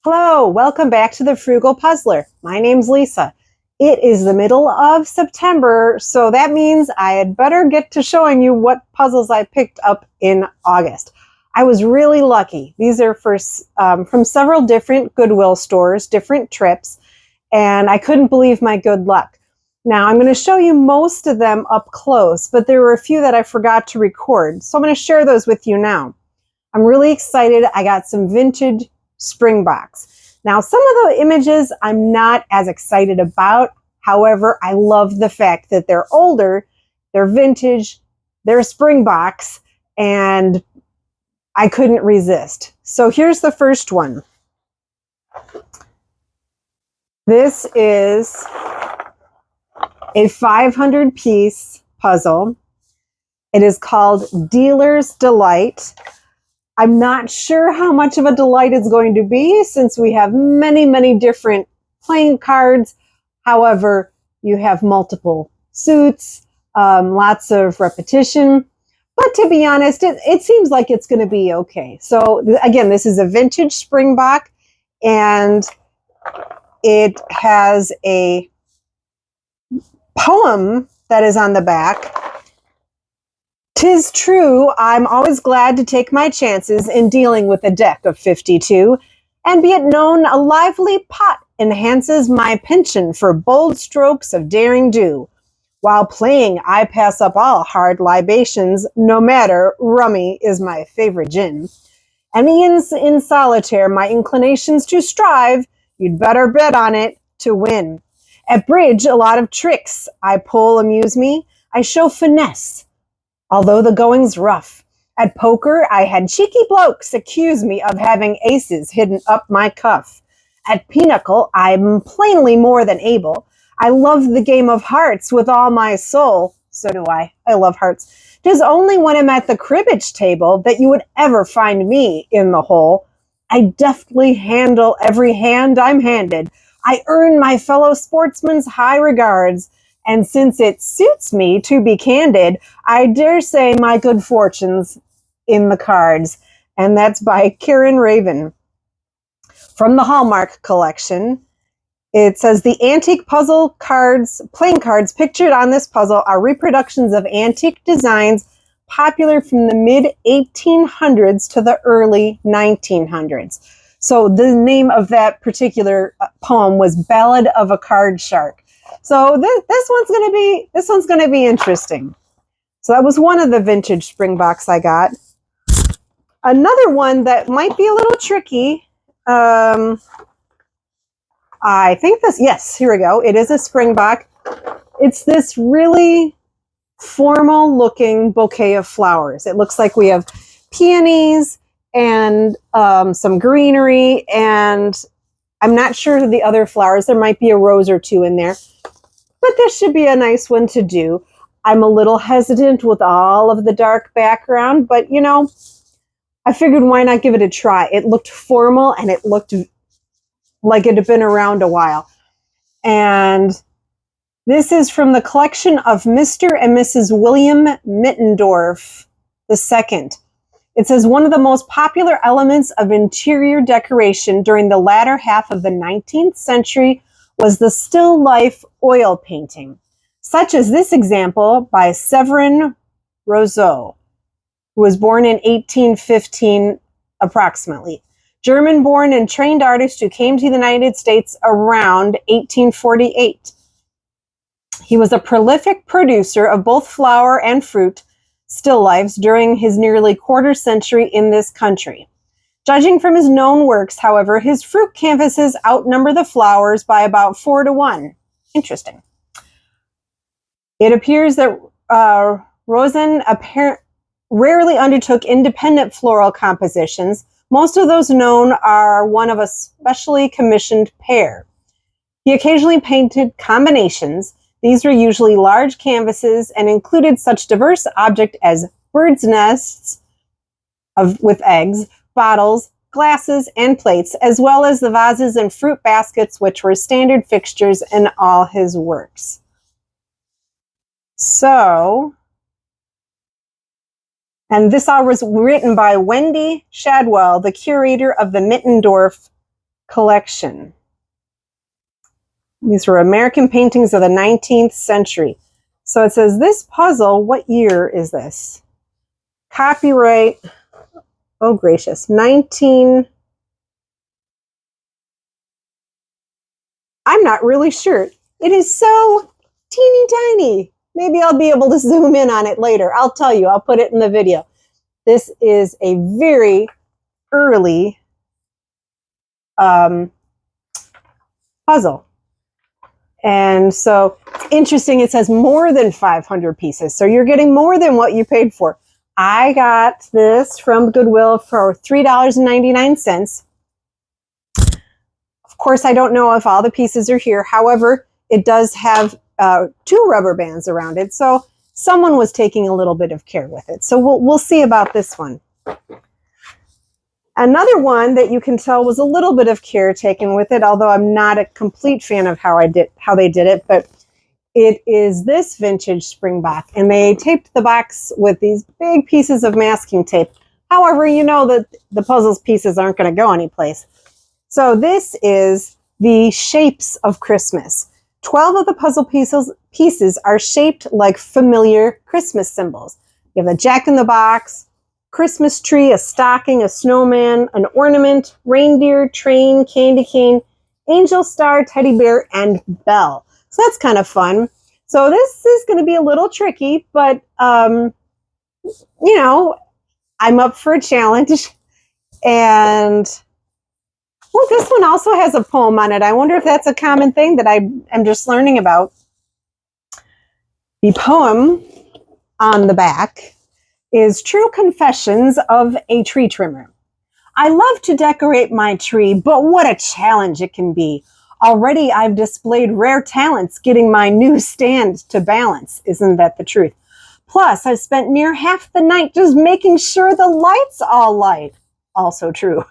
Hello, welcome back to the Frugal Puzzler. My name's Lisa. It is the middle of September, so that means I had better get to showing you what puzzles I picked up in August. I was really lucky. These are from several different Goodwill stores, different trips, and I couldn't believe my good luck. Now, I'm going to show you most of them up close, but there were a few that I forgot to record, so I'm going to share those with you now. I'm really excited. I got some vintage Springboks. Now, some of the images I'm not as excited about. However, I love the fact that they're older, they're vintage, they're Springboks, and I couldn't resist. So here's the first one. This is a 500-piece puzzle. It is called Dealer's Delight. I'm not sure how much of a delight it's going to be since we have many, many different playing cards. However, you have multiple suits, lots of repetition. But to be honest, it seems like it's going to be okay. So again, this is a vintage Springbok, and it has a poem that is on the back. "'Tis true, I'm always glad to take my chances in dealing with a deck of 52, and be it known a lively pot enhances my penchant for bold strokes of daring do. While playing, I pass up all hard libations, no matter, rummy is my favorite gin. And in solitaire, my inclinations to strive, you'd better bet on it to win. At bridge, a lot of tricks I pull amuse me, I show finesse, although the going's rough. At poker, I had cheeky blokes accuse me of having aces hidden up my cuff. At pinochle, I'm plainly more than able. I love the game of hearts with all my soul." So do I. I love hearts. "'Tis only when I'm at the cribbage table that you would ever find me in the hole. I deftly handle every hand I'm handed. I earn my fellow sportsmen's high regards. And since it suits me to be candid, I dare say my good fortune's in the cards." And that's by Karen Raven. From the Hallmark collection, it says, "The antique puzzle cards, playing cards pictured on this puzzle are reproductions of antique designs popular from the mid-1800s to the early 1900s. So the name of that particular poem was Ballad of a Card Shark. So this one's gonna be interesting. So that was one of the vintage Springboks I got. Another one that might be a little tricky. I think yes, here we go. It is a Springbok. It's this really formal looking bouquet of flowers. It looks like we have peonies and some greenery, and I'm not sure of the other flowers. There might be a rose or two in there. But this should be a nice one to do. I'm a little hesitant with all of the dark background, but you know, I figured why not give it a try. It looked formal and it looked like it had been around a while. And this is from the collection of Mr. and Mrs. William Mittendorf II. It says, "One of the most popular elements of interior decoration during the latter half of the 19th century was the still life oil painting, such as this example by Severin Rousseau, who was born in 1815 approximately. German-born and trained artist who came to the United States around 1848. He was a prolific producer of both flower and fruit still lifes during his nearly quarter century in this country. Judging from his known works, however, his fruit canvases outnumber the flowers by about 4 to 1. Interesting. It appears that Rosen rarely undertook independent floral compositions. Most of those known are one of a specially commissioned pair. He occasionally painted combinations. These were usually large canvases and included such diverse objects as birds' nests with eggs, bottles, glasses, and plates, as well as the vases and fruit baskets, which were standard fixtures in all his works. So, and this all was written by Wendy Shadwell, the curator of the Mittendorf collection. These were American paintings of the 19th century. So it says this puzzle, what year is this? Copyright, oh gracious, 19... I'm not really sure. It is so teeny tiny. Maybe I'll be able to zoom in on it later. I'll tell you, I'll put it in the video. This is a very early puzzle. And so interesting, it says more than 500 pieces. So you're getting more than what you paid for. I got this from Goodwill for $3.99. Of course, I don't know if all the pieces are here. However, it does have 2 rubber bands around it. So someone was taking a little bit of care with it. So we'll see about this one. Another one that you can tell was a little bit of care taken with it, although I'm not a complete fan of how they did it, but it is this vintage Springbok, and they taped the box with these big pieces of masking tape. However, you know that the puzzle's pieces aren't going to go anyplace. So this is the shapes of Christmas. 12 of the puzzle pieces are shaped like familiar Christmas symbols. You have a jack-in-the-box, Christmas tree, a stocking, a snowman, an ornament, reindeer, train, candy cane, angel star, teddy bear, and bell. So that's kind of fun. So this is going to be a little tricky, but, you know, I'm up for a challenge. And, well, this one also has a poem on it. I wonder if that's a common thing that I am just learning about. The poem on the back is True Confessions of a Tree Trimmer. I love to decorate my tree, but what a challenge it can be. Already I've displayed rare talents getting my new stand to balance. Isn't that the truth? Plus, I've spent near half the night just making sure the lights all light. Also true.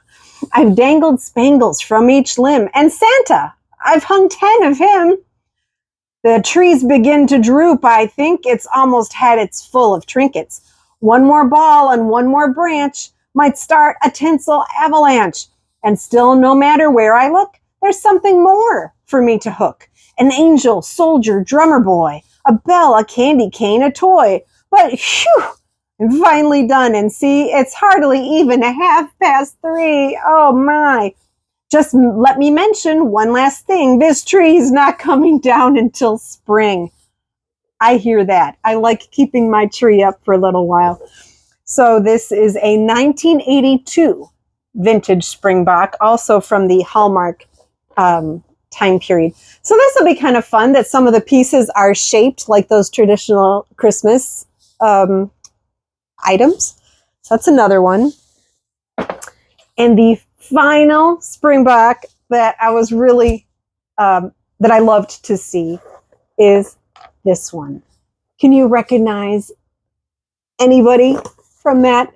I've dangled spangles from each limb, and Santa, I've hung 10 of him. The trees begin to droop. I think it's almost had its full of trinkets. One more ball and one more branch might start a tinsel avalanche. And still, no matter where I look, there's something more for me to hook. An angel, soldier, drummer boy, a bell, a candy cane, a toy. But phew, I'm finally done. And see, it's hardly even 3:30. Oh my. Just let me mention one last thing. This tree is not coming down until spring. I hear that. I like keeping my tree up for a little while. So this is a 1982 vintage Springbok, also from the Hallmark time period. So this will be kind of fun that some of the pieces are shaped like those traditional Christmas items. So that's another one. And the final Springbok that I was really, that I loved to see is this one. Can you recognize anybody from that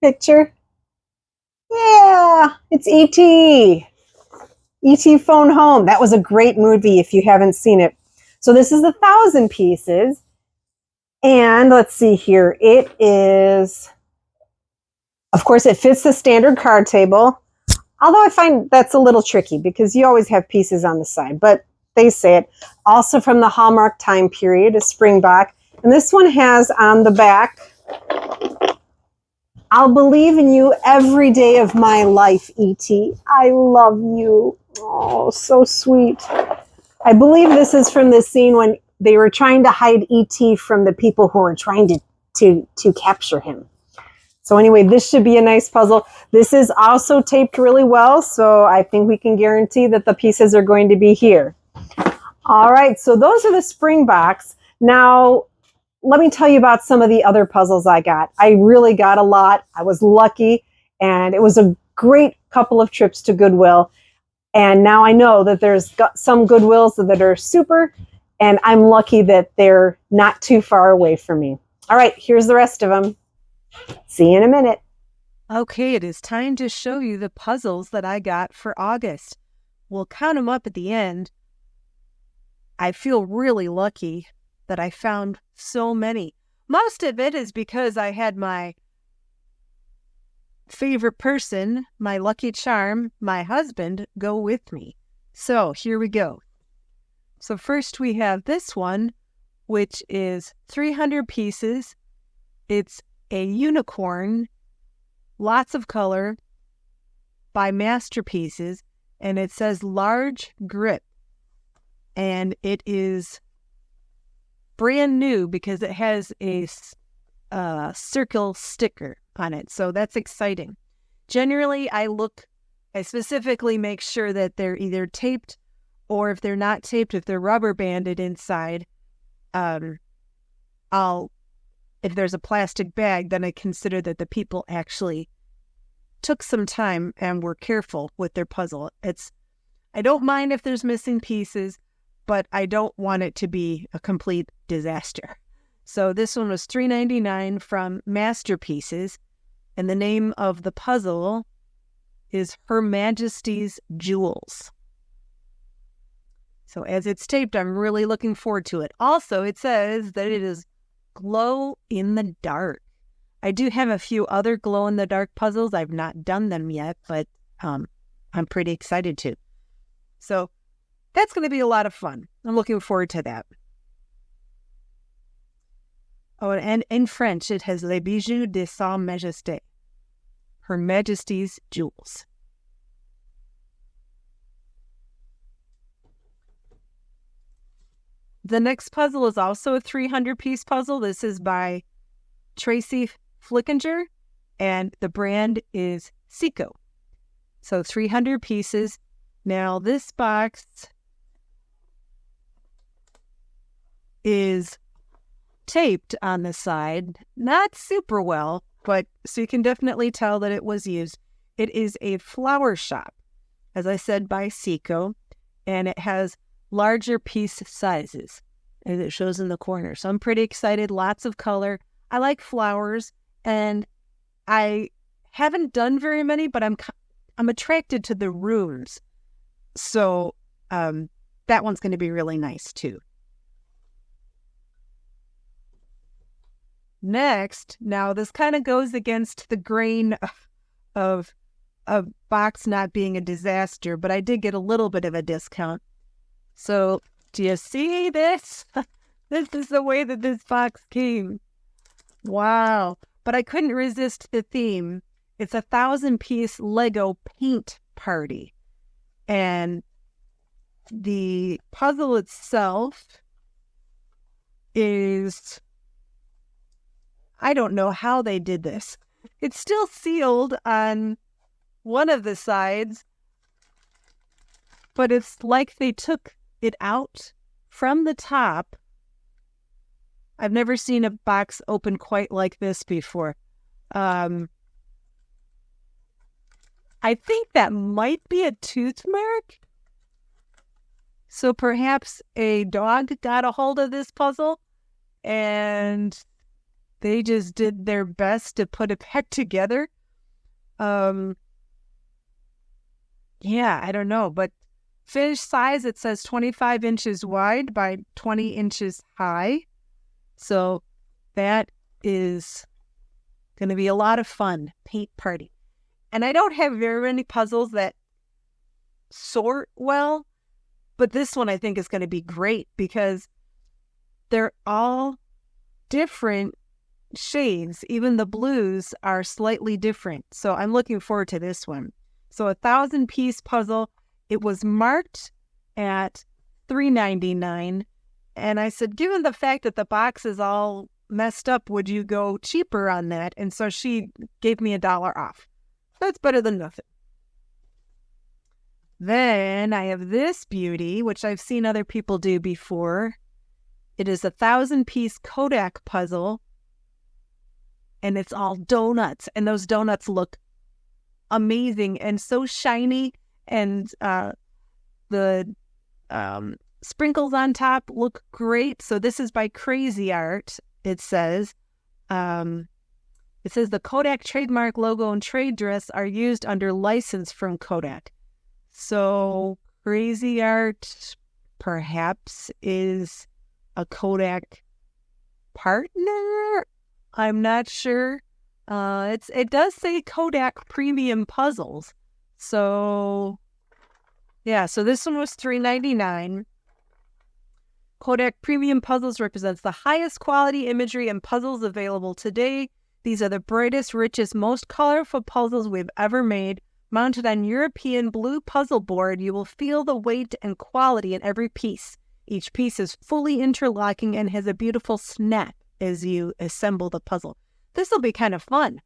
picture? Yeah, it's E.T. E.T. Phone Home. That was a great movie if you haven't seen it. So this is 1,000 pieces. And let's see here. It is, of course, it fits the standard card table. Although I find that's a little tricky because you always have pieces on the side. But they say it. Also from the Hallmark time period, a Springbok. And this one has on the back, I'll believe in you every day of my life, E.T. I love you. Oh, so sweet. I believe this is from the scene when they were trying to hide E.T. from the people who were trying to capture him. So anyway, this should be a nice puzzle. This is also taped really well, so I think we can guarantee that the pieces are going to be here. All right, so those are the Springboks. Now, let me tell you about some of the other puzzles I got. I really got a lot. I was lucky, and it was a great couple of trips to Goodwill. And now I know that there's got some Goodwills that are super, and I'm lucky that they're not too far away from me. All right, here's the rest of them. See you in a minute. Okay, it is time to show you the puzzles that I got for August. We'll count them up at the end. I feel really lucky that I found so many. Most of it is because I had my favorite person, my lucky charm, my husband, go with me. So here we go. So first we have this one, which is 300 pieces. It's a unicorn, lots of color, by Masterpieces, and it says large grip. And it is brand new because it has a circle sticker on it. So that's exciting. Generally, I specifically make sure that they're either taped, or if they're not taped, if they're rubber banded inside, if there's a plastic bag, then I consider that the people actually took some time and were careful with their puzzle. I don't mind if there's missing pieces, but I don't want it to be a complete disaster. So this one was $3.99 from Masterpieces, and the name of the puzzle is Her Majesty's Jewels. So as it's taped, I'm really looking forward to it. Also, it says that it is glow in the dark. I do have a few other glow in the dark puzzles. I've not done them yet, but I'm pretty excited to. So that's going to be a lot of fun. I'm looking forward to that. Oh, and in French, it has Les Bijoux de Sa Majesté, Her Majesty's Jewels. The next puzzle is also a 300-piece puzzle. This is by Tracy Flickinger, and the brand is Seiko. So 300 pieces. Now, this box is taped on the side, not super well, but so you can definitely tell that it was used. It is a flower shop, as I said, by Seiko, and it has larger piece sizes, as it shows in the corner. So I'm pretty excited. Lots of color. I like flowers, and I haven't done very many, but I'm attracted to the runes. So that one's going to be really nice too. Next, now this kind of goes against the grain of a box not being a disaster, but I did get a little bit of a discount. So do you see this? This is the way that this box came. Wow. But I couldn't resist the theme. It's a 1,000-piece Lego paint party. And the puzzle itself is, I don't know how they did this. It's still sealed on one of the sides, but it's like they took it out from the top. I've never seen a box open quite like this before. I think that might be a tooth mark. So perhaps a dog got a hold of this puzzle and they just did their best to put it back together. Yeah, I don't know. But finish size, it says 25 inches wide by 20 inches high. So that is going to be a lot of fun. Paint party. And I don't have very many puzzles that sort well, but this one I think is going to be great because they're all different shades. Even the blues are slightly different. So I'm looking forward to this one. So a 1,000-piece puzzle. It was marked at $3.99. And I said, given the fact that the box is all messed up, would you go cheaper on that? And so she gave me $1 off. That's better than nothing. Then I have this beauty, which I've seen other people do before. It is a 1,000-piece Kodak puzzle. And it's all donuts. And those donuts look amazing and so shiny. And the sprinkles on top look great. So this is by Crazy Art. It says the Kodak trademark logo and trade dress are used under license from Kodak. So Crazy Art perhaps is a Kodak partner. I'm not sure, It does say Kodak Premium Puzzles. So yeah, so this one was $3.99. Kodak Premium Puzzles represents the highest quality imagery and puzzles available today. These are the brightest, richest, most colorful puzzles we've ever made. Mounted on European blue puzzle board, you will feel the weight and quality in every piece. Each piece is fully interlocking and has a beautiful snap as you assemble the puzzle. This will be kind of fun.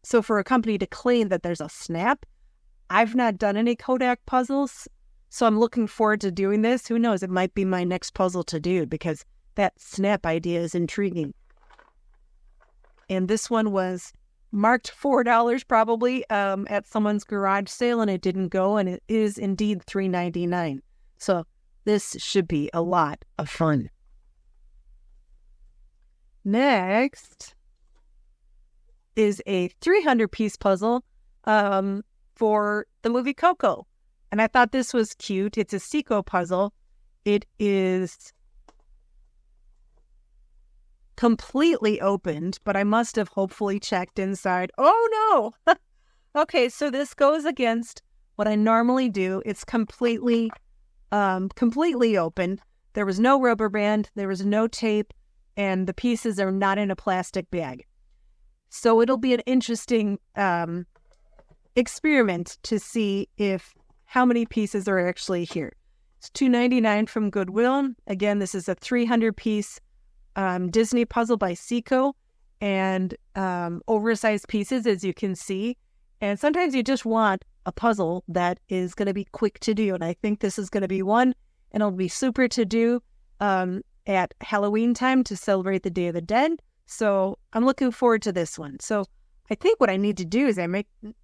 So for a company to claim that there's a snap, I've not done any Kodak puzzles, so I'm looking forward to doing this. Who knows, it might be my next puzzle to do because that snap idea is intriguing. And this one was marked $4 probably at someone's garage sale, and it didn't go, and it is indeed $3.99. So this should be a lot of fun. Next is a 300-piece puzzle for the movie Coco. And I thought this was cute. It's a Seiko puzzle. It is completely opened, but I must have hopefully checked inside. Oh no! Okay, so this goes against what I normally do. It's completely open. There was no rubber band, there was no tape, and the pieces are not in a plastic bag. So it'll be an interesting experiment to see how many pieces are actually here. It's $2.99 from Goodwill. Again, this is a 300-piece Disney puzzle by Seiko, and oversized pieces, as you can see. And sometimes you just want a puzzle that is going to be quick to do, and I think this is going to be one, and it'll be super to do at Halloween time to celebrate the Day of the Dead. So I'm looking forward to this one. So I think what I need to do is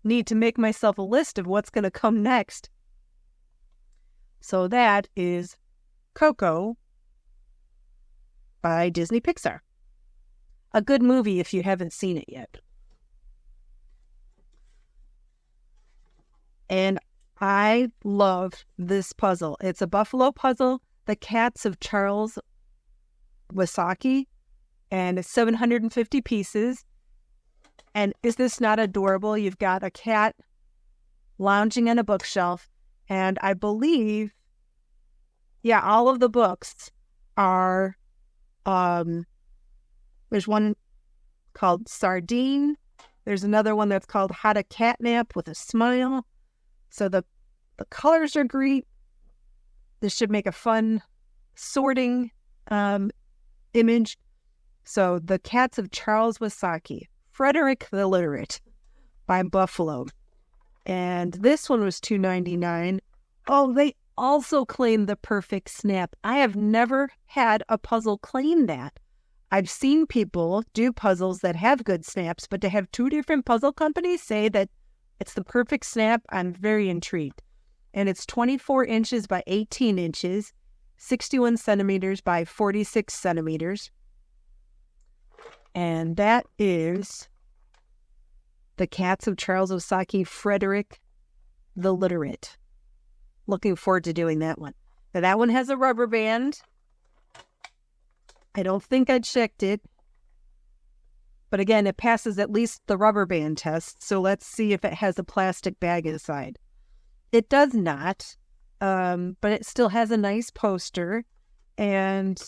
need to make myself a list of what's going to come next. So that is Coco by Disney Pixar. A good movie if you haven't seen it yet. And I love this puzzle. It's a buffalo puzzle, The Cats of Charles Wasaki, and it's 750 pieces. And is this not adorable? You've got a cat lounging on a bookshelf, and I believe, all of the books are, there's one called Sardine. There's another one that's called How to Catnap with a Smile. So the colors are great. This should make a fun sorting image. So The Cats of Charles Wasaki, Frederick the Literate by Buffalo. And this one was $2.99. Oh, they also claim the perfect snap. I have never had a puzzle claim that. I've seen people do puzzles that have good snaps, but to have two different puzzle companies say that it's the perfect snap, I'm very intrigued. And it's 24 inches by 18 inches, 61 centimeters by 46 centimeters. And that is The Cats of Charles Wasaki, Frederick the Literate. Looking forward to doing that one. Now that one has a rubber band. I don't think I checked it. But again, it passes at least the rubber band test. So let's see if it has a plastic bag inside. It does not. But it still has a nice poster. And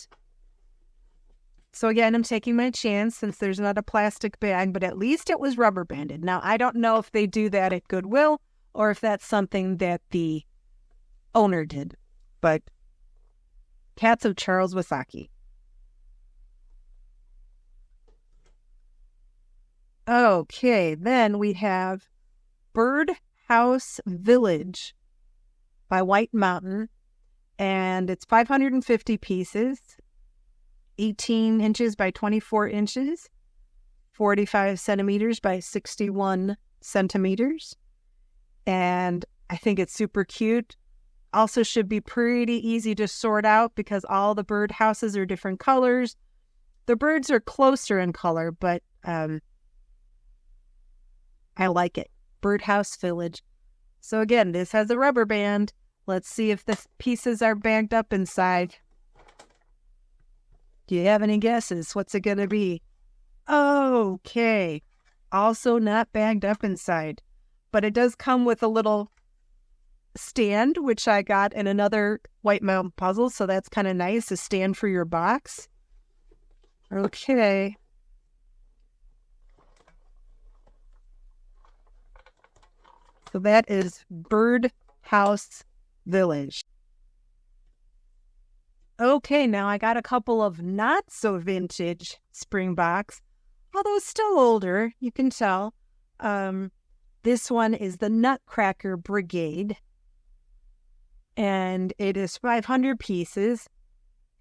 so again, I'm taking my chance since there's not a plastic bag, but at least it was rubber banded. Now, I don't know if they do that at Goodwill or if that's something that the owner did. But Cats of Charles Wasaki. Okay, then we have Birdhouse Village by White Mountain, and it's 550 pieces, 18 inches by 24 inches, 45 centimeters by 61 centimeters, and I think it's super cute. Also should be pretty easy to sort out because all the bird houses are different colors. The birds are closer in color, but I like it. Birdhouse Village. So again, this has a rubber band. Let's see if the pieces are bagged up inside. Do you have any guesses? What's it going to be? Okay. Also not bagged up inside, but it does come with a little stand, which I got in another White Mountain puzzle, so that's kind of nice, a stand for your box. Okay. So that is Birdhouse Village. Okay, now I got a couple of not so vintage Springboks, although still older, you can tell. This one is the Nutcracker Brigade, and it is 500 pieces.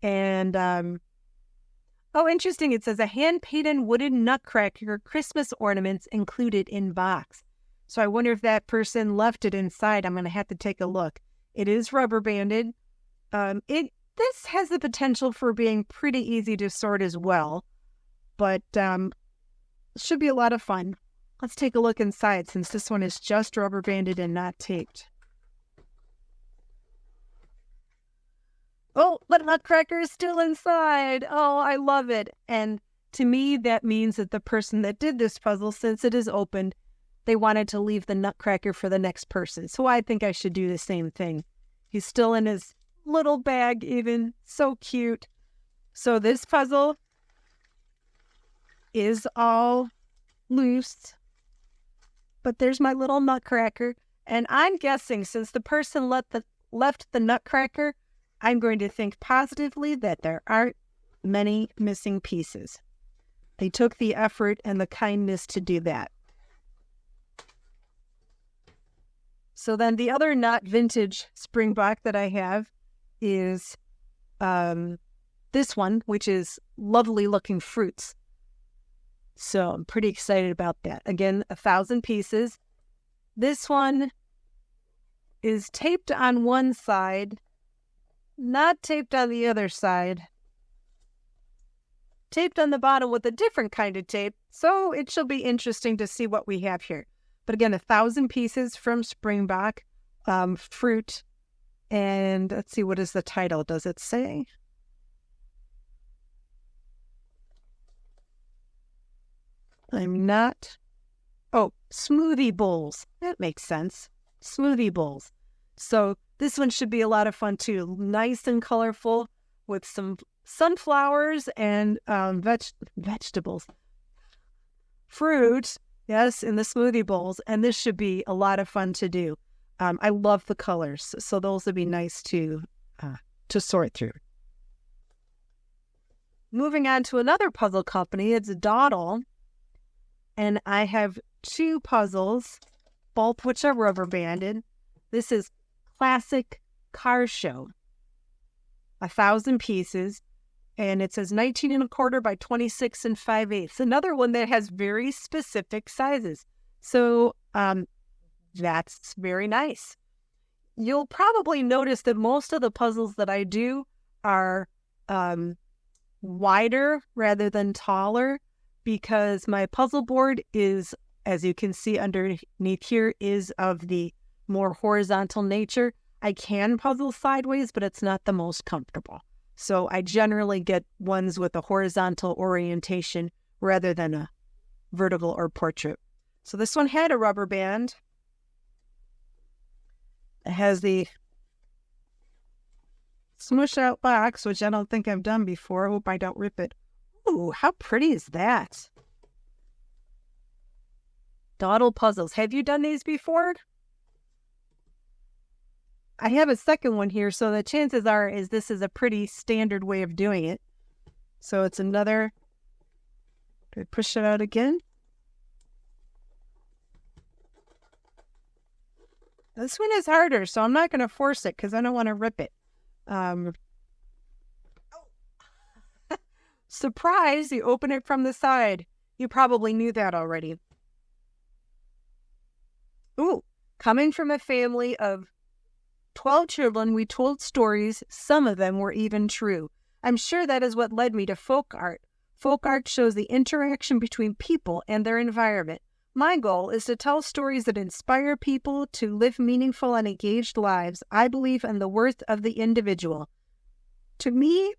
And, oh, interesting, it says a hand-painted wooden Nutcracker Christmas ornaments included in box. So I wonder if that person left it inside. I'm going to have to take a look. It is rubber banded. This has the potential for being pretty easy to sort as well, but it should be a lot of fun. Let's take a look inside since this one is just rubber banded and not taped. Oh, the Nutcracker is still inside. Oh, I love it. And to me, that means that the person that did this puzzle, since it is opened, they wanted to leave the Nutcracker for the next person. So I think I should do the same thing. He's still in his little bag even. So cute. So this puzzle is all loose. But there's my little Nutcracker. And I'm guessing since the person left the Nutcracker, I'm going to think positively that there aren't many missing pieces. They took the effort and the kindness to do that. So then the other not vintage Springbok that I have is this one, which is lovely looking fruits. So I'm pretty excited about that. Again, 1,000 pieces. This one is taped on one side, not taped on the other side. Taped on the bottom with a different kind of tape. So it shall be interesting to see what we have here. But again, 1,000 pieces from Springbok, fruit. And let's see, what is the title? Does it say? I'm not. Oh, smoothie bowls. That makes sense. Smoothie bowls. So this one should be a lot of fun too. Nice and colorful with some sunflowers and vegetables. Fruit, yes, in the smoothie bowls. And this should be a lot of fun to do. I love the colors. So those would be nice to sort through. Moving on to another puzzle company, it's Dowdle. And I have 2 puzzles, both which are rubber banded. This is Classic Car Show, 1,000 pieces, and it says 19 1/4 by 26 5/8. Another one that has very specific sizes. So that's very nice. You'll probably notice that most of the puzzles that I do are wider rather than taller, because my puzzle board is, as you can see underneath here, is of the more horizontal nature. I can puzzle sideways, but it's not the most comfortable. So I generally get ones with a horizontal orientation rather than a vertical or portrait. So this one had a rubber band. It has the smush out box, which I don't think I've done before. I hope I don't rip it. Ooh, how pretty is that? Dowdle puzzles. Have you done these before? I have a second one here, so the chances are this is a pretty standard way of doing it. So it's another. Do I push it out again? This one is harder, so I'm not going to force it because I don't want to rip it. Surprise, you open it from the side. You probably knew that already. Ooh, coming from a family of 12 children, we told stories. Some of them were even true. I'm sure that is what led me to folk art. Folk art shows the interaction between people and their environment. My goal is to tell stories that inspire people to live meaningful and engaged lives. I believe in the worth of the individual. To me,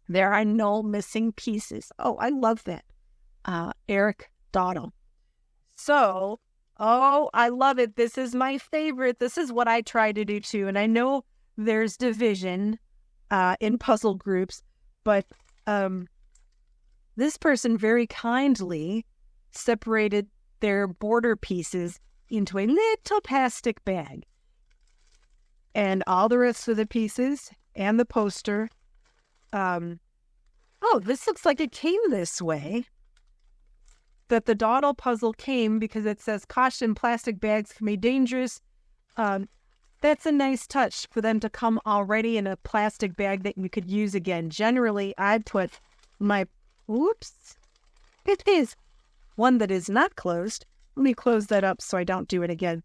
there are no missing pieces. Oh, I love that. Eric Dowdle. So, oh, I love it. This is my favorite. This is what I try to do too. And I know there's division in puzzle groups, but this person very kindly separated their border pieces into a little plastic bag. And all the rest of the pieces and the poster. Oh, this looks like it came this way. That the Dowdle puzzle came because it says, caution, plastic bags can be dangerous. That's a nice touch for them to come already in a plastic bag that you could use again. Generally, I put my, it is one that is not closed. Let me close that up so I don't do it again.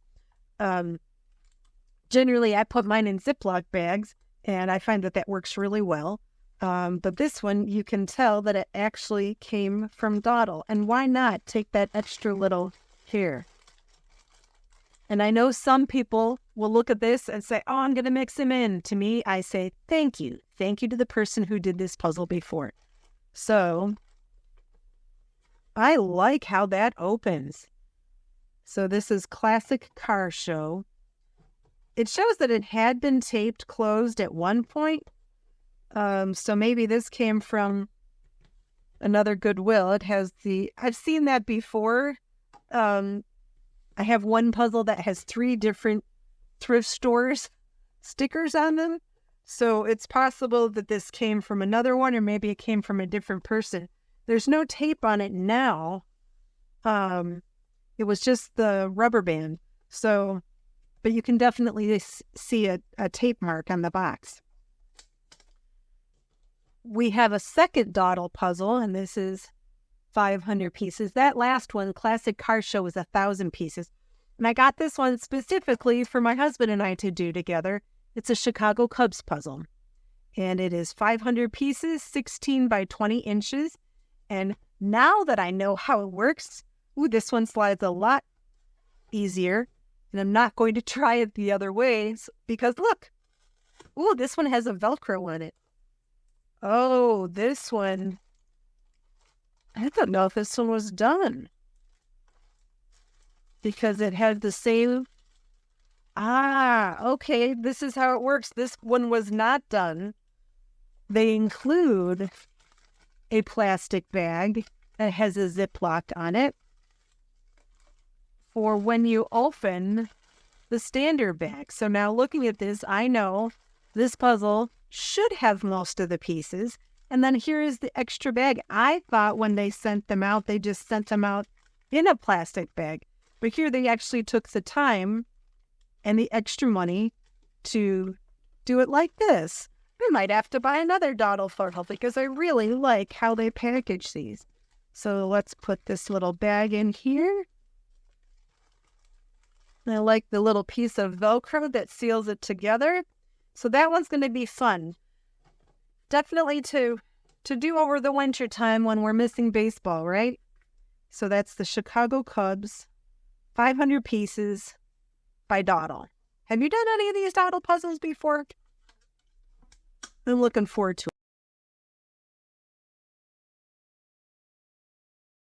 Generally, I put mine in Ziploc bags, and I find that works really well. But this one, you can tell that it actually came from Dowdle. And why not take that extra little here? And I know some people will look at this and say, oh, I'm going to mix them in. To me, I say, thank you. Thank you to the person who did this puzzle before. So I like how that opens. So this is Classic Car Show. It shows that it had been taped closed at one point. So maybe this came from another Goodwill. It has I've seen that before. I have one puzzle that has 3 different thrift stores stickers on them. So it's possible that this came from another one, or maybe it came from a different person. There's no tape on it now. It was just the rubber band. So, but you can definitely see a tape mark on the box. We have a second Dowdle puzzle, and this is 500 pieces. That last one, Classic Car Show, was 1,000 pieces. And I got this one specifically for my husband and I to do together. It's a Chicago Cubs puzzle. And it is 500 pieces, 16 by 20 inches. And now that I know how it works, this one slides a lot easier. And I'm not going to try it the other way because look, this one has a Velcro on it. Oh, this one. I don't know if this one was done. Because it had the same. Okay, this is how it works. This one was not done. They include a plastic bag that has a Ziploc on it for when you open the standard bag. So now looking at this, I know this puzzle should have most of the pieces. And then here is the extra bag. I thought when they sent them out, they just sent them out in a plastic bag. But here they actually took the time and the extra money to do it like this. I might have to buy another Dowdle puzzle because I really like how they package these. So let's put this little bag in here. And I like the little piece of Velcro that seals it together. So that one's going to be fun. Definitely to do over the winter time when we're missing baseball, right? So that's the Chicago Cubs, 500 pieces by Dowdle. Have you done any of these Dowdle puzzles before? I'm looking forward to it.